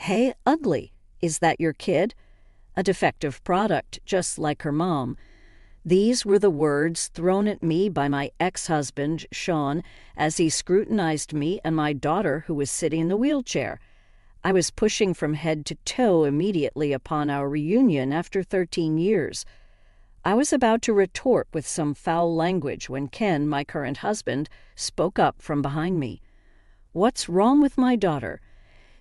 "Hey, ugly, is that your kid?" A defective product, just like her mom. These were the words thrown at me by my ex-husband, Sean, as he scrutinized me and my daughter who was sitting in the wheelchair. I was pushing from head to toe immediately upon our reunion after 13 years. I was about to retort with some foul language when Ken, my current husband, spoke up from behind me. "What's wrong with my daughter?"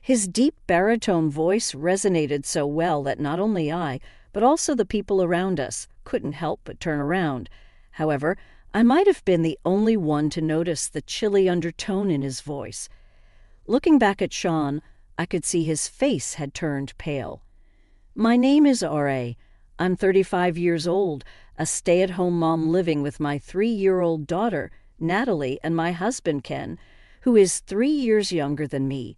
His deep baritone voice resonated so well that not only I, but also the people around us, couldn't help but turn around. However, I might have been the only one to notice the chilly undertone in his voice. Looking back at Sean, I could see his face had turned pale. "My name is R.A. I'm 35 years old, a stay-at-home mom living with my 3-year-old daughter, Natalie, and my husband, Ken, who is 3 years younger than me.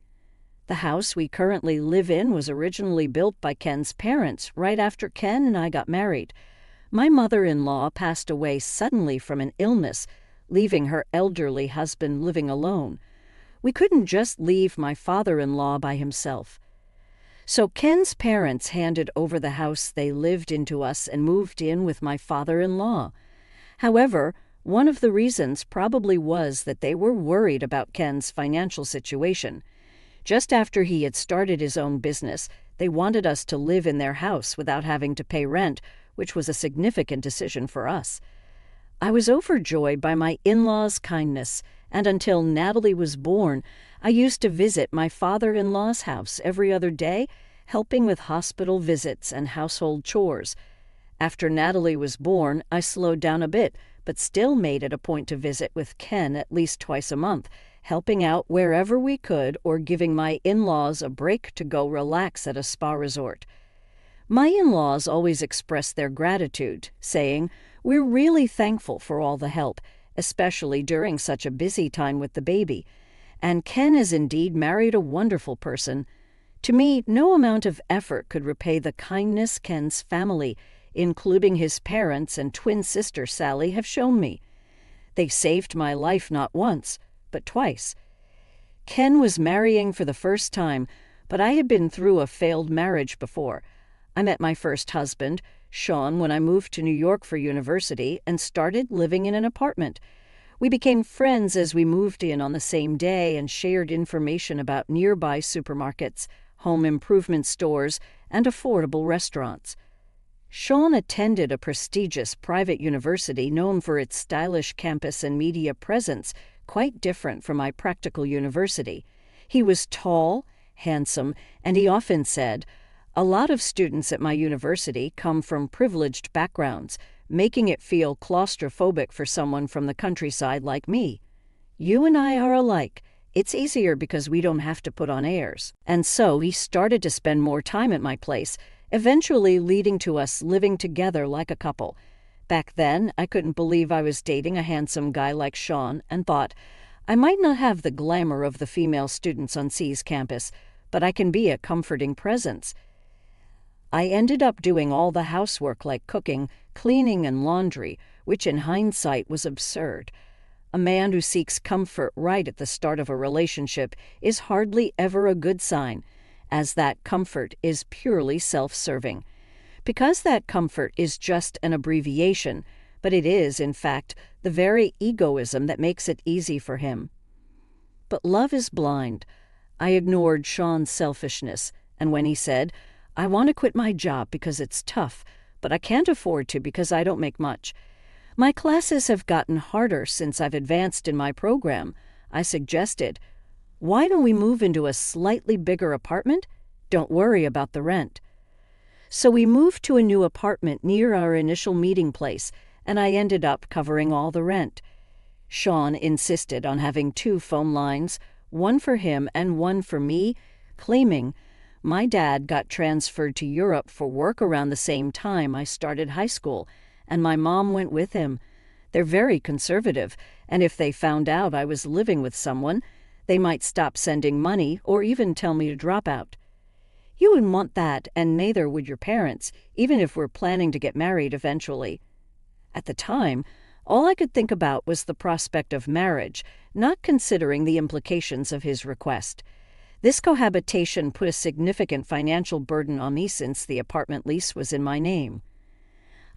The house we currently live in was originally built by Ken's parents right after Ken and I got married. My mother-in-law passed away suddenly from an illness, leaving her elderly husband living alone. We couldn't just leave my father-in-law by himself. So Ken's parents handed over the house they lived in to us and moved in with my father-in-law. However, one of the reasons probably was that they were worried about Ken's financial situation. Just after he had started his own business, they wanted us to live in their house without having to pay rent, which was a significant decision for us. I was overjoyed by my in-laws' kindness, and until Natalie was born, I used to visit my father-in-law's house every other day, helping with hospital visits and household chores. After Natalie was born, I slowed down a bit, but still made it a point to visit with Ken at least twice a month, helping out wherever we could or giving my in-laws a break to go relax at a spa resort. My in-laws always expressed their gratitude, saying, "We're really thankful for all the help, especially during such a busy time with the baby. And Ken is indeed married a wonderful person." To me, no amount of effort could repay the kindness Ken's family, including his parents and twin sister Sally, have shown me. They saved my life not once, but twice. Ken was marrying for the first time, but I had been through a failed marriage before. I met my first husband, Sean, when I moved to New York for university and started living in an apartment. We became friends as we moved in on the same day and shared information about nearby supermarkets, home improvement stores, and affordable restaurants. Sean attended a prestigious private university known for its stylish campus and media presence, quite different from my practical university. He was tall, handsome, and he often said, "A lot of students at my university come from privileged backgrounds, making it feel claustrophobic for someone from the countryside like me. You and I are alike. It's easier because we don't have to put on airs." And so he started to spend more time at my place, eventually leading to us living together like a couple. Back then, I couldn't believe I was dating a handsome guy like Sean and thought, I might not have the glamour of the female students on C's campus, but I can be a comforting presence. I ended up doing all the housework like cooking, cleaning, and laundry, which in hindsight was absurd. A man who seeks comfort right at the start of a relationship is hardly ever a good sign, as that comfort is purely self-serving. Because that comfort is just an abbreviation, but it is, in fact, the very egoism that makes it easy for him. But love is blind. I ignored Sean's selfishness, and when he said, "I want to quit my job because it's tough, but I can't afford to because I don't make much. My classes have gotten harder since I've advanced in my program," I suggested, "Why don't we move into a slightly bigger apartment? Don't worry about the rent." So we moved to a new apartment near our initial meeting place, and I ended up covering all the rent. Sean insisted on having 2 phone lines, one for him and one for me, claiming, "My dad got transferred to Europe for work around the same time I started high school, and my mom went with him. They're very conservative, and if they found out I was living with someone, they might stop sending money or even tell me to drop out. You wouldn't want that, and neither would your parents, even if we're planning to get married eventually." At the time, all I could think about was the prospect of marriage, not considering the implications of his request. This cohabitation put a significant financial burden on me since the apartment lease was in my name.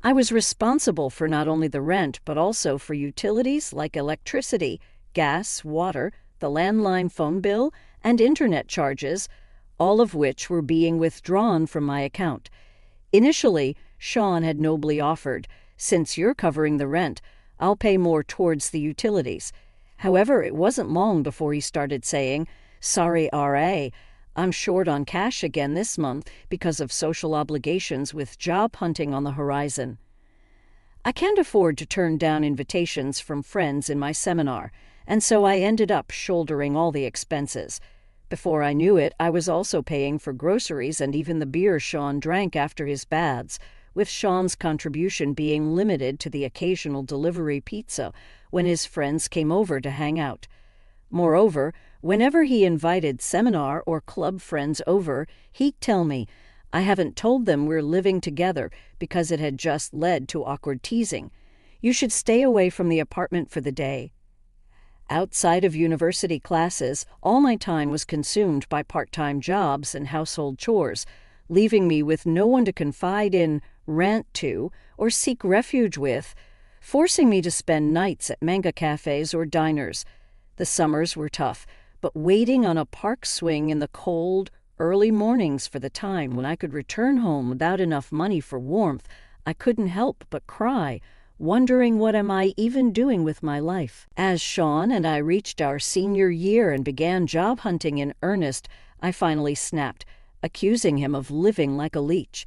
I was responsible for not only the rent but also for utilities like electricity, gas, water, the landline phone bill, and internet charges, all of which were being withdrawn from my account. Initially, Sean had nobly offered, "Since you're covering the rent, I'll pay more towards the utilities." However, it wasn't long before he started saying, "Sorry, RA, I'm short on cash again this month because of social obligations with job hunting on the horizon." I can't afford to turn down invitations from friends in my seminar, and so I ended up shouldering all the expenses. Before I knew it, I was also paying for groceries and even the beer Sean drank after his baths, with Sean's contribution being limited to the occasional delivery pizza when his friends came over to hang out. Moreover, whenever he invited seminar or club friends over, he'd tell me, "I haven't told them we're living together because it had just led to awkward teasing. You should stay away from the apartment for the day." Outside of university classes, all my time was consumed by part-time jobs and household chores, leaving me with no one to confide in, rant to, or seek refuge with, forcing me to spend nights at manga cafes or diners. The summers were tough, but waiting on a park swing in the cold, early mornings for the time when I could return home without enough money for warmth, I couldn't help but cry, wondering what am I even doing with my life. As Sean and I reached our senior year and began job hunting in earnest, I finally snapped, accusing him of living like a leech.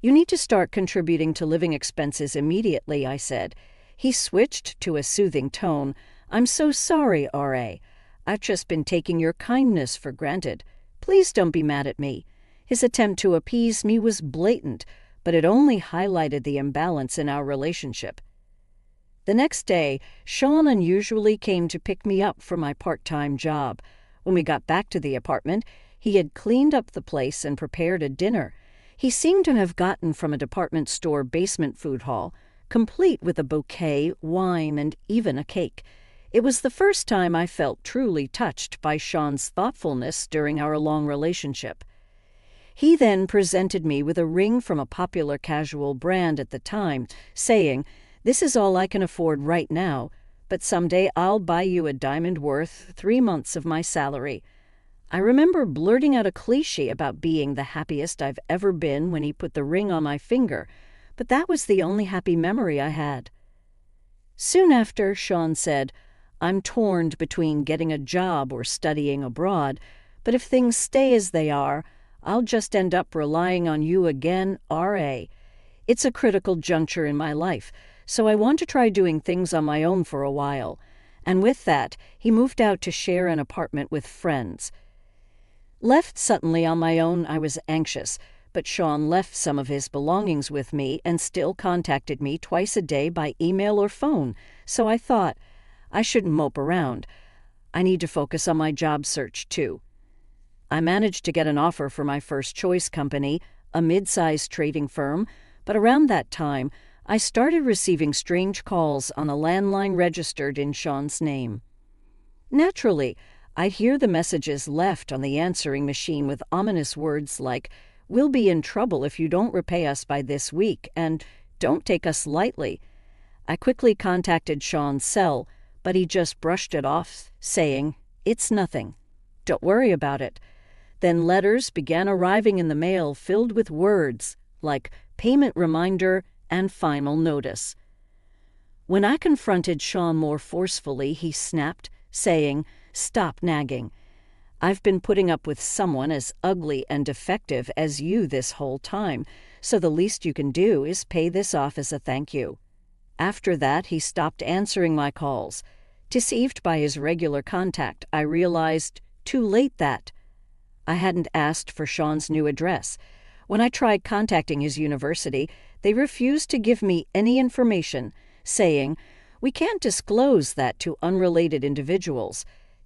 "You need to start contributing to living expenses immediately," I said. He switched to a soothing tone. "I'm so sorry, RA. I've just been taking your kindness for granted. Please don't be mad at me." His attempt to appease me was blatant, but it only highlighted the imbalance in our relationship. The next day, Sean unusually came to pick me up for my part-time job. When we got back to the apartment, he had cleaned up the place and prepared a dinner. He seemed to have gotten from a department store basement food hall, complete with a bouquet, wine, and even a cake. It was the first time I felt truly touched by Sean's thoughtfulness during our long relationship. He then presented me with a ring from a popular casual brand at the time, saying, "This is all I can afford right now, but someday I'll buy you a diamond worth 3 months of my salary." I remember blurting out a cliché about being the happiest I've ever been when he put the ring on my finger, but that was the only happy memory I had. Soon after, Sean said, "I'm torn between getting a job or studying abroad, but if things stay as they are, I'll just end up relying on you again, RA. It's a critical juncture in my life, so I want to try doing things on my own for a while." And with that, he moved out to share an apartment with friends. Left suddenly on my own, I was anxious, but Sean left some of his belongings with me and still contacted me twice a day by email or phone, so I thought, I shouldn't mope around. I need to focus on my job search, too. I managed to get an offer for my first choice company, a mid-sized trading firm, but around that time, I started receiving strange calls on a landline registered in Sean's name. Naturally, I'd hear the messages left on the answering machine with ominous words like, "We'll be in trouble if you don't repay us by this week," and "Don't take us lightly." I quickly contacted Sean's cell, but he just brushed it off, saying, "It's nothing. Don't worry about it." Then letters began arriving in the mail filled with words like payment reminder and final notice. When I confronted Sean more forcefully, he snapped, saying, "Stop nagging. I've been putting up with someone as ugly and defective as you this whole time, so the least you can do is pay this off as a thank you." After that, he stopped answering my calls. Deceived by his regular contact, I realized too late that I hadn't asked for Sean's new address. When I tried contacting his university, they refused to give me any information, saying, "We can't disclose that to unrelated individuals."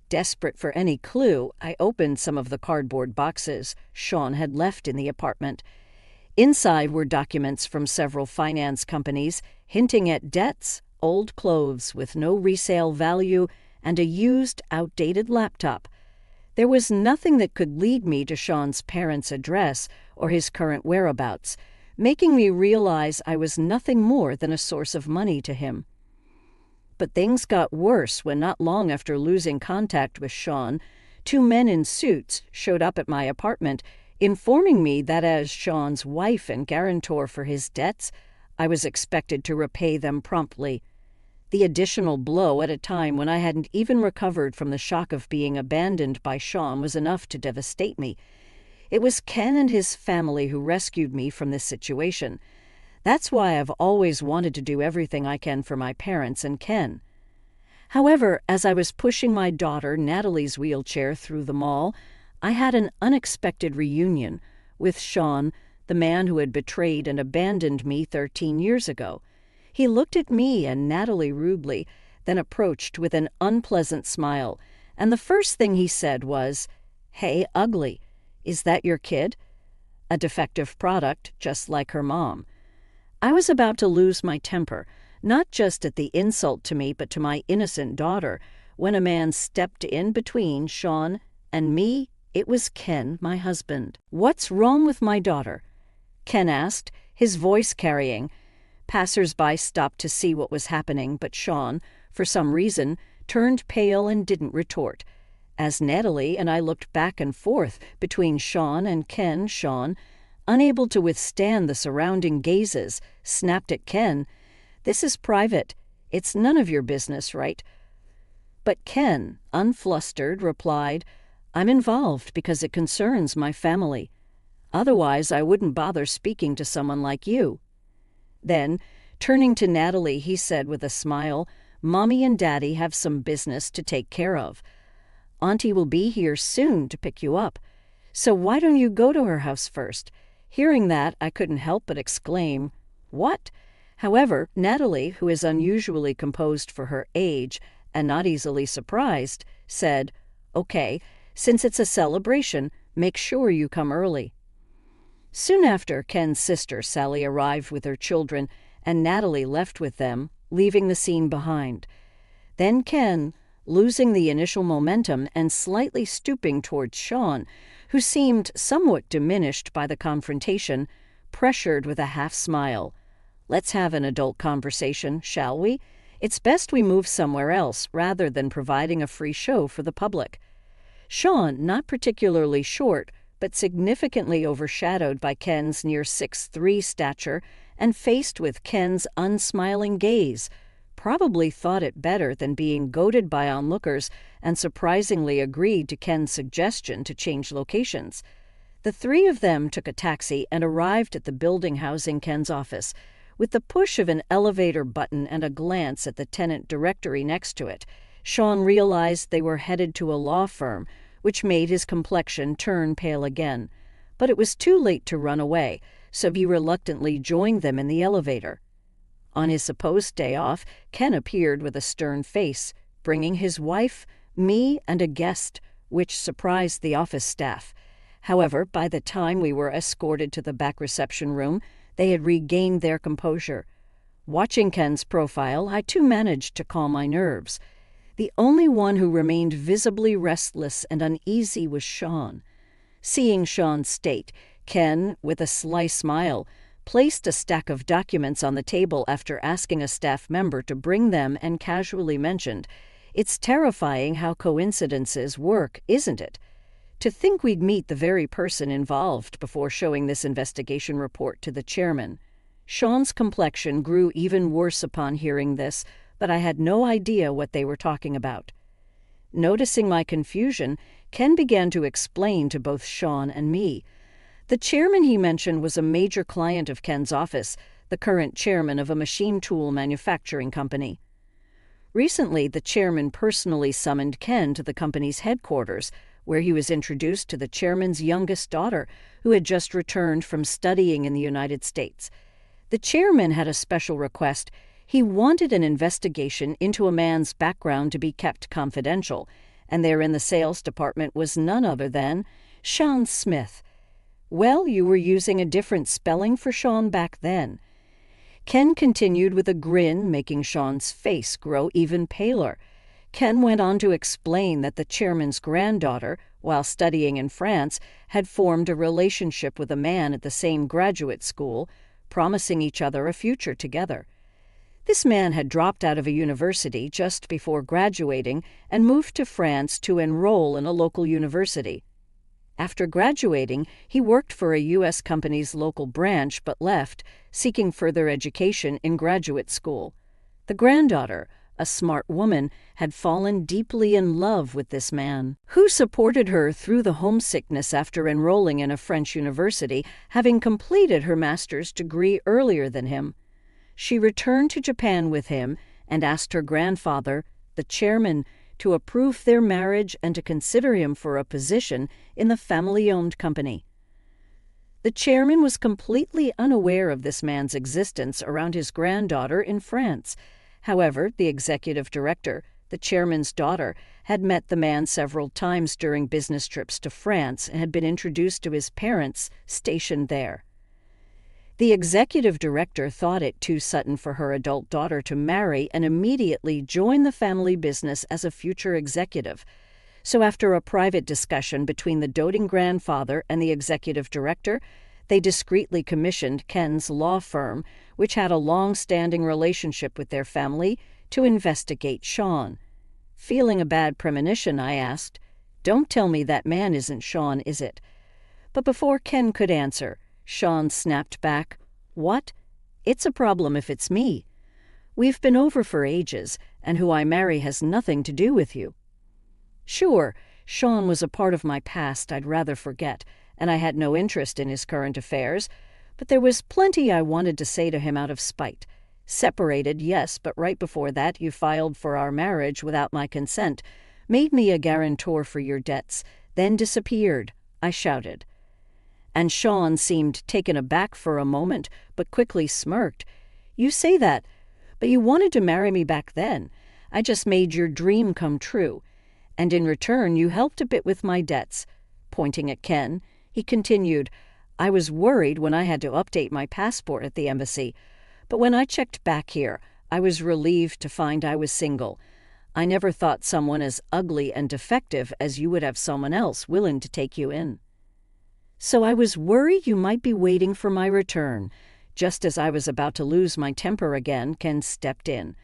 Desperate for any clue, I opened some of the cardboard boxes Sean had left in the apartment. Inside were documents from several finance companies hinting at debts, old clothes with no resale value, and a used, outdated laptop. There was nothing that could lead me to Sean's parents' address or his current whereabouts, making me realize I was nothing more than a source of money to him. But things got worse when, not long after losing contact with Sean, two men in suits showed up at my apartment, informing me that as Sean's wife and guarantor for his debts, I was expected to repay them promptly. The additional blow at a time when I hadn't even recovered from the shock of being abandoned by Sean was enough to devastate me. It was Ken and his family who rescued me from this situation. That's why I've always wanted to do everything I can for my parents and Ken. However, as I was pushing my daughter Natalie's wheelchair through the mall, I had an unexpected reunion with Sean, the man who had betrayed and abandoned me 13 years ago. He looked at me and Natalie rudely, then approached with an unpleasant smile, and the first thing he said was, "Hey, ugly, is that your kid? A defective product, just like her mom." I was about to lose my temper, not just at the insult to me but to my innocent daughter, when a man stepped in between Sean and me. It was Ken, my husband. "What's wrong with my daughter?" Ken asked, his voice carrying. Passers-by stopped to see what was happening, but Sean, for some reason, turned pale and didn't retort. As Natalie and I looked back and forth between Sean and Ken, Sean, unable to withstand the surrounding gazes, snapped at Ken, "This is private. It's none of your business, right?" But Ken, unflustered, replied, "I'm involved because it concerns my family. Otherwise, I wouldn't bother speaking to someone like you." Then, turning to Natalie, he said with a smile, "Mommy and Daddy have some business to take care of. Auntie will be here soon to pick you up. So why don't you go to her house first?" Hearing that, I couldn't help but exclaim, "What?" However, Natalie, who is unusually composed for her age and not easily surprised, said, "Okay, since it's a celebration, make sure you come early." Soon after, Ken's sister Sally arrived with her children, and Natalie left with them, leaving the scene behind. Then Ken, losing the initial momentum and slightly stooping towards Sean, who seemed somewhat diminished by the confrontation, pressured with a half-smile, "Let's have an adult conversation, shall we? It's best we move somewhere else rather than providing a free show for the public." Sean, not particularly short, but significantly overshadowed by Ken's near 6'3" stature and faced with Ken's unsmiling gaze, probably thought it better than being goaded by onlookers and surprisingly agreed to Ken's suggestion to change locations. The three of them took a taxi and arrived at the building housing Ken's office. With the push of an elevator button and a glance at the tenant directory next to it, Sean realized they were headed to a law firm, which made his complexion turn pale again. But it was too late to run away, so he reluctantly joined them in the elevator. On his supposed day off, Ken appeared with a stern face, bringing his wife, me, and a guest, which surprised the office staff. However, by the time we were escorted to the back reception room, they had regained their composure. Watching Ken's profile, I too managed to calm my nerves. The only one who remained visibly restless and uneasy was Sean. Seeing Sean's state, Ken, with a sly smile, placed a stack of documents on the table after asking a staff member to bring them and casually mentioned, "It's terrifying how coincidences work, isn't it? To think we'd meet the very person involved before showing this investigation report to the chairman." Sean's complexion grew even worse upon hearing this, but I had no idea what they were talking about. Noticing my confusion, Ken began to explain to both Sean and me. The chairman he mentioned was a major client of Ken's office, the current chairman of a machine tool manufacturing company. Recently, the chairman personally summoned Ken to the company's headquarters, where he was introduced to the chairman's youngest daughter, who had just returned from studying in the United States. The chairman had a special request. He wanted an investigation into a man's background to be kept confidential, and there in the sales department was none other than Sean Smith. "Well, you were using a different spelling for Sean back then." Ken continued with a grin, making Sean's face grow even paler. Ken went on to explain that the chairman's granddaughter, while studying in France, had formed a relationship with a man at the same graduate school, promising each other a future together. This man had dropped out of a university just before graduating and moved to France to enroll in a local university. After graduating, he worked for a U.S. company's local branch but left, seeking further education in graduate school. The granddaughter, a smart woman, had fallen deeply in love with this man, who supported her through the homesickness after enrolling in a French university, having completed her master's degree earlier than him. She returned to Japan with him and asked her grandfather, the chairman, to approve their marriage and to consider him for a position in the family-owned company. The chairman was completely unaware of this man's existence around his granddaughter in France. However, the executive director, the chairman's daughter, had met the man several times during business trips to France and had been introduced to his parents stationed there. The executive director thought it too sudden for her adult daughter to marry and immediately join the family business as a future executive. So after a private discussion between the doting grandfather and the executive director, they discreetly commissioned Ken's law firm, which had a long-standing relationship with their family, to investigate Sean. Feeling a bad premonition, I asked, "Don't tell me that man isn't Sean, is it?" But before Ken could answer, Sean snapped back, "What? It's a problem if it's me. We've been over for ages, and who I marry has nothing to do with you." Sure, Sean was a part of my past I'd rather forget, and I had no interest in his current affairs, but there was plenty I wanted to say to him out of spite. Separated, yes, but right before that you filed for our marriage without my consent, made me a guarantor for your debts, then disappeared, I shouted. And Sean seemed taken aback for a moment, but quickly smirked. "You say that, but you wanted to marry me back then. I just made your dream come true. And in return, you helped a bit with my debts." Pointing at Ken, he continued, "I was worried when I had to update my passport at the embassy, but when I checked back here, I was relieved to find I was single. I never thought someone as ugly and defective as you would have someone else willing to take you in. So I was worried you might be waiting for my return." Just as I was about to lose my temper again, Ken stepped in.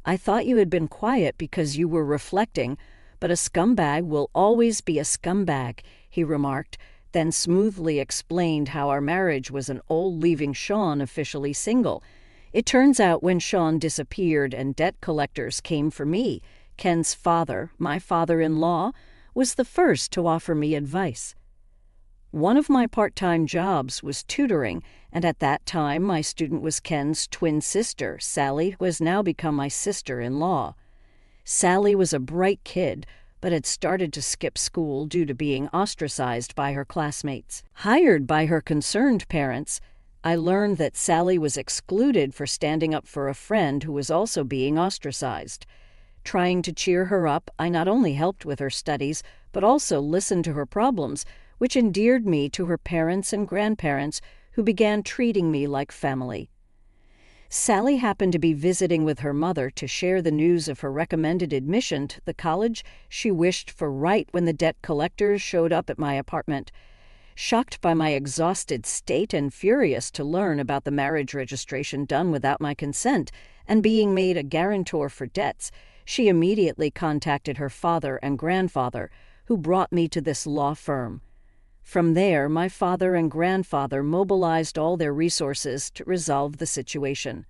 "I thought you had been quiet because you were reflecting, but a scumbag will always be a scumbag," he remarked, then smoothly explained how our marriage was an old leaving Sean officially single. It turns out when Sean disappeared and debt collectors came for me, Ken's father, my father-in-law, was the first to offer me advice. One of my part-time jobs was tutoring, and at that time my student was Ken's twin sister, Sally, who has now become my sister-in-law. Sally was a bright kid, but had started to skip school due to being ostracized by her classmates. Hired by her concerned parents, I learned that Sally was excluded for standing up for a friend who was also being ostracized. Trying to cheer her up, I not only helped with her studies, but also listened to her problems, which endeared me to her parents and grandparents, who began treating me like family. Sally happened to be visiting with her mother to share the news of her recommended admission to the college she wished for right when the debt collectors showed up at my apartment. Shocked by my exhausted state and furious to learn about the marriage registration done without my consent and being made a guarantor for debts, she immediately contacted her father and grandfather, who brought me to this law firm. From there, my father and grandfather mobilized all their resources to resolve the situation.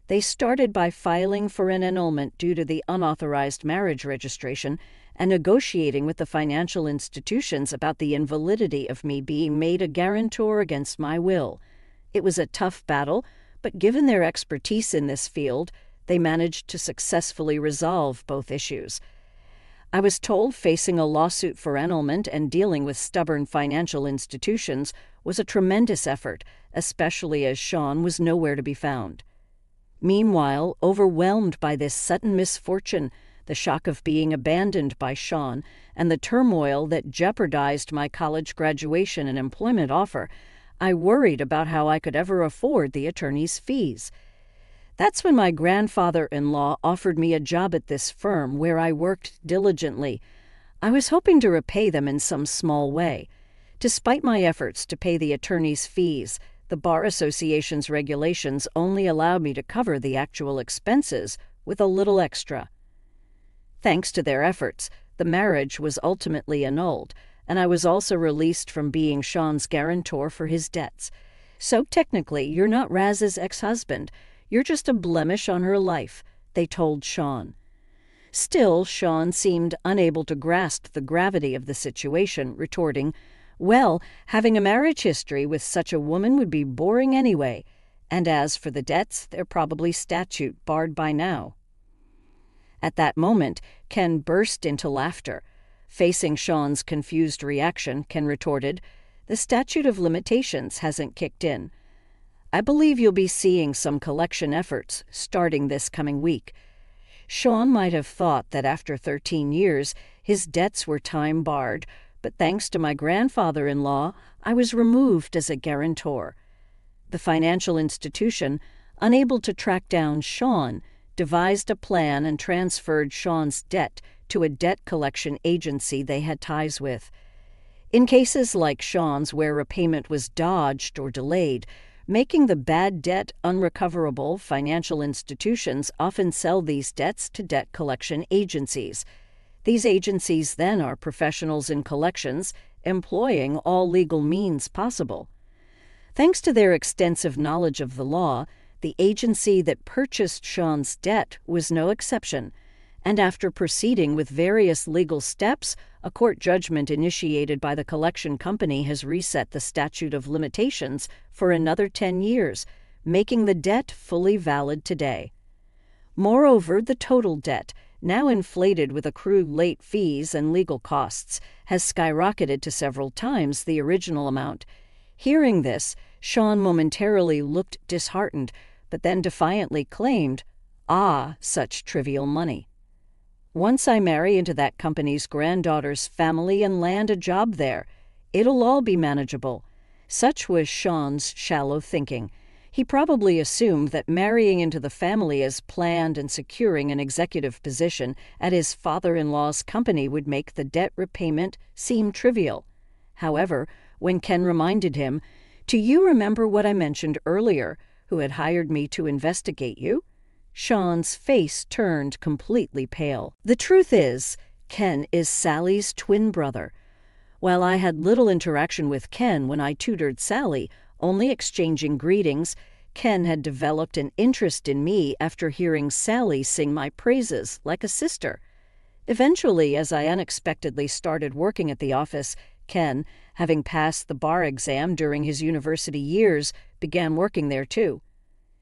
They started by filing for an annulment due to the unauthorized marriage registration and negotiating with the financial institutions about the invalidity of me being made a guarantor against my will. It was a tough battle, but given their expertise in this field, they managed to successfully resolve both issues. I was told facing a lawsuit for annulment and dealing with stubborn financial institutions was a tremendous effort, especially as Sean was nowhere to be found. Meanwhile, overwhelmed by this sudden misfortune, the shock of being abandoned by Sean, and the turmoil that jeopardized my college graduation and employment offer, I worried about how I could ever afford the attorney's fees. That's when my grandfather-in-law offered me a job at this firm where I worked diligently. I was hoping to repay them in some small way. Despite my efforts to pay the attorney's fees, the Bar Association's regulations only allowed me to cover the actual expenses with a little extra. Thanks to their efforts, the marriage was ultimately annulled, and I was also released from being Sean's guarantor for his debts. So technically, you're not Raz's ex-husband. You're just a blemish on her life, they told Sean. Still, Sean seemed unable to grasp the gravity of the situation, retorting, "Well, having a marriage history with such a woman would be boring anyway. And as for the debts, they're probably statute barred by now." At that moment, Ken burst into laughter. Facing Sean's confused reaction, Ken retorted, "The statute of limitations hasn't kicked in. I believe you'll be seeing some collection efforts starting this coming week." Sean might have thought that after 13 years, his debts were time-barred, but thanks to my grandfather-in-law, I was removed as a guarantor. The financial institution, unable to track down Sean, devised a plan and transferred Sean's debt to a debt collection agency they had ties with. In cases like Sean's where repayment was dodged or delayed, making the bad debt unrecoverable, financial institutions often sell these debts to debt collection agencies. These agencies then are professionals in collections, employing all legal means possible. Thanks to their extensive knowledge of the law, the agency that purchased Sean's debt was no exception, and after proceeding with various legal steps, a court judgment initiated by the collection company has reset the statute of limitations for another 10 years, making the debt fully valid today. Moreover, the total debt, now inflated with accrued late fees and legal costs, has skyrocketed to several times the original amount. Hearing this, Sean momentarily looked disheartened, but then defiantly claimed, "Ah, such trivial money. Once I marry into that company's granddaughter's family and land a job there, it'll all be manageable." Such was Sean's shallow thinking. He probably assumed that marrying into the family as planned and securing an executive position at his father-in-law's company would make the debt repayment seem trivial. However, when Ken reminded him, "Do you remember what I mentioned earlier, who had hired me to investigate you?" Sean's face turned completely pale. The truth is, Ken is Sally's twin brother. While I had little interaction with Ken when I tutored Sally, only exchanging greetings, Ken had developed an interest in me after hearing Sally sing my praises like a sister. Eventually, as I unexpectedly started working at the office, Ken, having passed the bar exam during his university years, began working there too.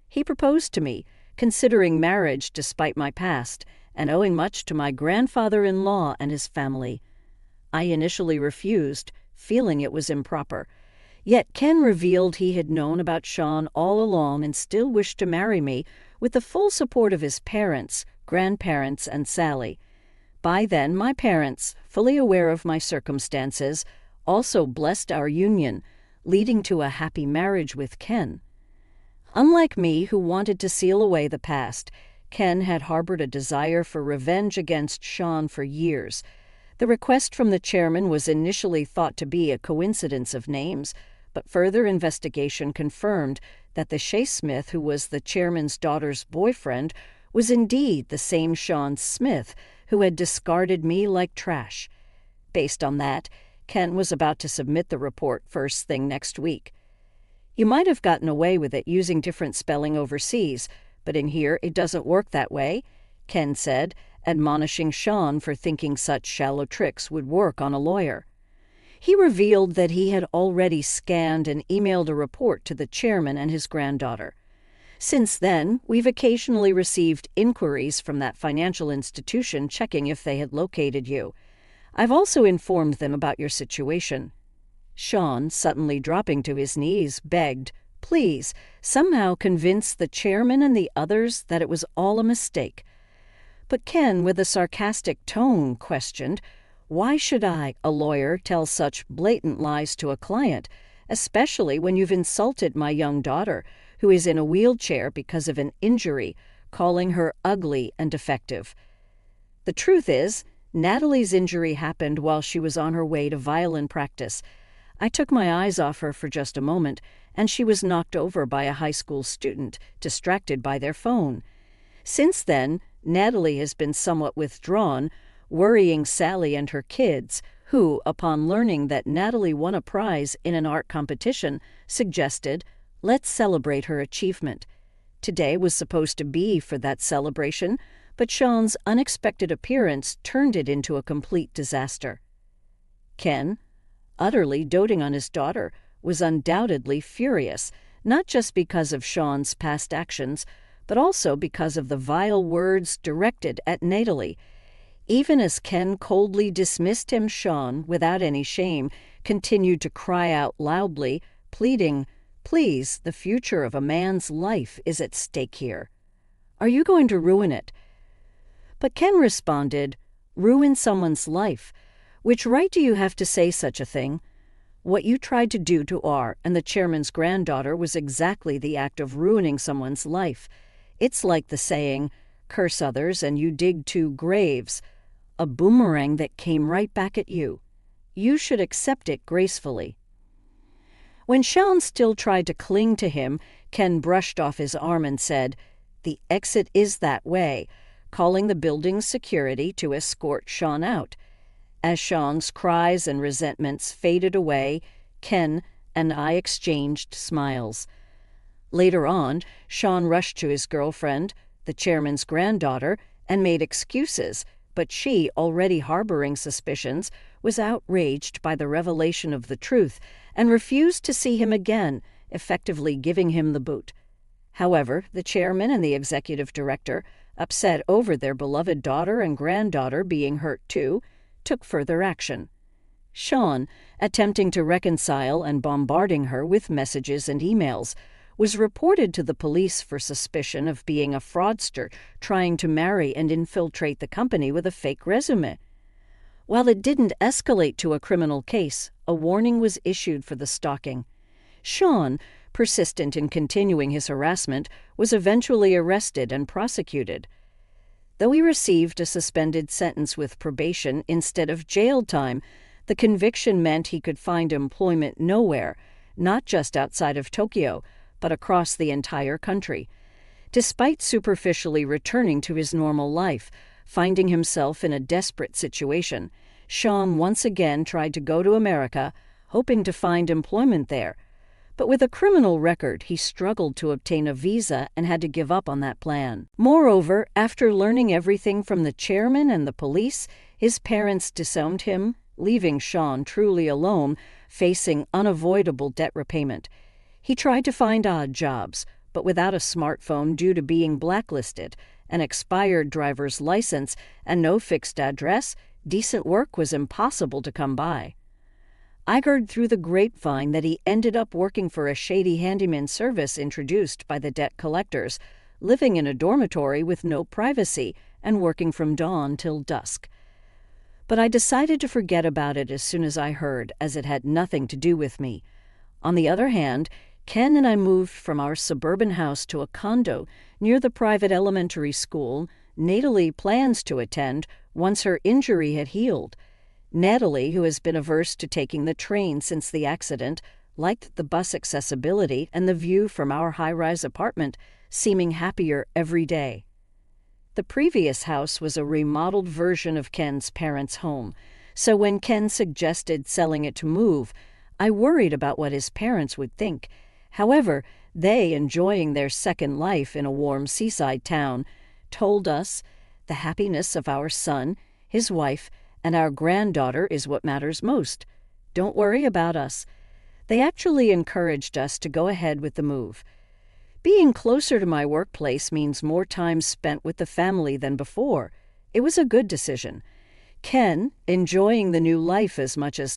He proposed to me, considering marriage despite my past, and owing much to my grandfather-in-law and his family. I initially refused, feeling it was improper. Yet Ken revealed he had known about Sean all along and still wished to marry me with the full support of his parents, grandparents, and Sally. By then, my parents, fully aware of my circumstances, also blessed our union, leading to a happy marriage with Ken. Unlike me, who wanted to seal away the past, Ken had harbored a desire for revenge against Sean for years. The request from the chairman was initially thought to be a coincidence of names, but further investigation confirmed that the Shea Smith who was the chairman's daughter's boyfriend was indeed the same Sean Smith who had discarded me like trash. Based on that, Ken was about to submit the report first thing next week. "You might have gotten away with it using different spelling overseas, but in here it doesn't work that way," Ken said, admonishing Sean for thinking such shallow tricks would work on a lawyer. He revealed that he had already scanned and emailed a report to the chairman and his granddaughter. "Since then, we've occasionally received inquiries from that financial institution checking if they had located you. I've also informed them about your situation." Sean, suddenly dropping to his knees, begged, "Please, somehow convince the chairman and the others that it was all a mistake." But Ken, with a sarcastic tone, questioned, "Why should I, a lawyer, tell such blatant lies to a client, especially when you've insulted my young daughter, who is in a wheelchair because of an injury, calling her ugly and defective? The truth is, Natalie's injury happened while she was on her way to violin practice. I took my eyes off her for just a moment, and she was knocked over by a high school student, distracted by their phone. Since then, Natalie has been somewhat withdrawn, worrying Sally and her kids, who, upon learning that Natalie won a prize in an art competition, suggested, "Let's celebrate her achievement." Today was supposed to be for that celebration, but Sean's unexpected appearance turned it into a complete disaster. Ken, utterly doting on his daughter, was undoubtedly furious, not just because of Sean's past actions, but also because of the vile words directed at Natalie. Even as Ken coldly dismissed him, Sean, without any shame, continued to cry out loudly, pleading, "Please, the future of a man's life is at stake here. Are you going to ruin it?" But Ken responded, "Ruin someone's life? Which right do you have to say such a thing? What you tried to do to R and the chairman's granddaughter was exactly the act of ruining someone's life. It's like the saying, 'Curse others and you dig 2 graves,' a boomerang that came right back at you. You should accept it gracefully." When Sean still tried to cling to him, Ken brushed off his arm and said, "The exit is that way," calling the building's security to escort Sean out. As Sean's cries and resentments faded away, Ken and I exchanged smiles. Later on, Sean rushed to his girlfriend, the chairman's granddaughter, and made excuses, but she, already harboring suspicions, was outraged by the revelation of the truth and refused to see him again, effectively giving him the boot. However, the chairman and the executive director, upset over their beloved daughter and granddaughter being hurt too, took further action. Sean, attempting to reconcile and bombarding her with messages and emails, was reported to the police for suspicion of being a fraudster trying to marry and infiltrate the company with a fake resume. While it didn't escalate to a criminal case, a warning was issued for the stalking. Sean, persistent in continuing his harassment, was eventually arrested and prosecuted. Though he received a suspended sentence with probation instead of jail time, the conviction meant he could find employment nowhere, not just outside of Tokyo, but across the entire country. Despite superficially returning to his normal life, finding himself in a desperate situation, Sean once again tried to go to America, hoping to find employment there. But with a criminal record, he struggled to obtain a visa and had to give up on that plan. Moreover, after learning everything from the chairman and the police, his parents disowned him, leaving Sean truly alone, facing unavoidable debt repayment. He tried to find odd jobs, but without a smartphone due to being blacklisted, an expired driver's license, and no fixed address, decent work was impossible to come by. I heard through the grapevine that he ended up working for a shady handyman service introduced by the debt collectors, living in a dormitory with no privacy and working from dawn till dusk. But I decided to forget about it as soon as I heard, as it had nothing to do with me. On the other hand, Ken and I moved from our suburban house to a condo near the private elementary school Natalie plans to attend once her injury had healed. Natalie, who has been averse to taking the train since the accident, liked the bus accessibility and the view from our high-rise apartment, seeming happier every day. The previous house was a remodeled version of Ken's parents' home, so when Ken suggested selling it to move, I worried about what his parents would think. However, they, enjoying their second life in a warm seaside town, told us, "The happiness of our son, his wife, and our granddaughter is what matters most. Don't worry about us." They actually encouraged us to go ahead with the move. Being closer to my workplace means more time spent with the family than before. It was a good decision. Ken, enjoying the new life as much as